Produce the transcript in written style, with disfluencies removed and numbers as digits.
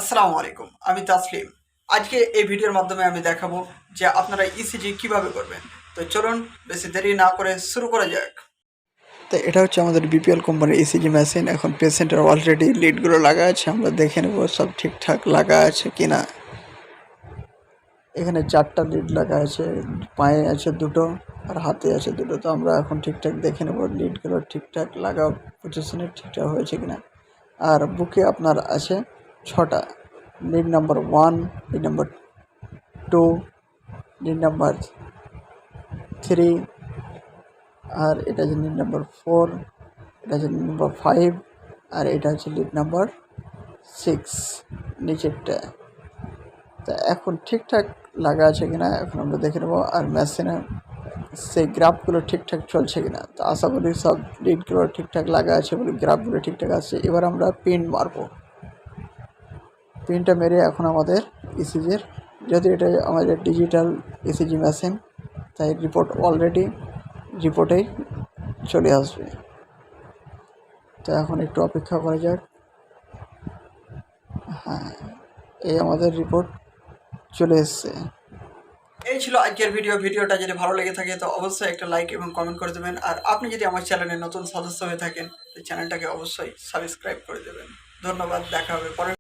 আসসালামু আলাইকুম, আমি তাসলিম। আজকে এই ভিডিওর মাধ্যমে আমি দেখাবো যে আপনারা ইসিজি কিভাবে করবেন। তো চলুন বেশি দেরি না করে শুরু করা যাক। তো এটা হচ্ছে আমাদের বিপিএল কোম্পানির ইসিজি মেশিন। এখন পেশেন্টের অলরেডি লিডগুলো লাগা আছে, আমরা দেখে নেব সব ঠিকঠাক লাগা আছে কিনা। এখানে 4টা লিড লাগা আছে, পায়ে আছে 2টো আর হাতে আছে 2টো। তো আমরা এখন ঠিকঠাক দেখে নেব লিডগুলো ঠিকঠাক লাগা পজিশনে ঠিকঠাক হয়েছে কিনা। আর বুকে আপনার আছে 6টা lead, number 1, lead number 2, lead number 3, আর এটা হচ্ছে লিড নাম্বার 4, এটা হচ্ছে লিড নাম্বার 5, আর এটা হচ্ছে লিড নাম্বার 6 নিচেরটা। তা এখন ঠিকঠাক লাগা আছে কিনা এখন আমরা দেখে নেবো। আর মেশিনে সেই গ্রাফগুলো ঠিকঠাক চলছে কিনা। তো আশা করি সব লিডগুলো ঠিকঠাক লাগা আছে বলে গ্রাফগুলো ঠিকঠাক আসছে। এবার আমরা পিন মারবো। পিনটা মেরে এখন আমাদের ইসিজির, যেহেতু এটা আমাদের ডিজিটাল ইসিজি মেশিন, তাই রিপোর্ট অলরেডি রিপোর্টেই চলে আসবে। তো এখন একটু অপেক্ষা করা যাক। হ্যাঁ, এই আমাদের রিপোর্ট চলে এসছে। এই ছিল আজকের ভিডিওটা যদি ভালো লেগে থাকে তো অবশ্যই একটা লাইক এবং কমেন্ট করে দেবেন। আর আপনি যদি আমার চ্যানেলে নতুন সদস্য হয়ে থাকেন তো চ্যানেলটাকে অবশ্যই সাবস্ক্রাইব করে দেবেন। ধন্যবাদ, দেখা হবে পরে।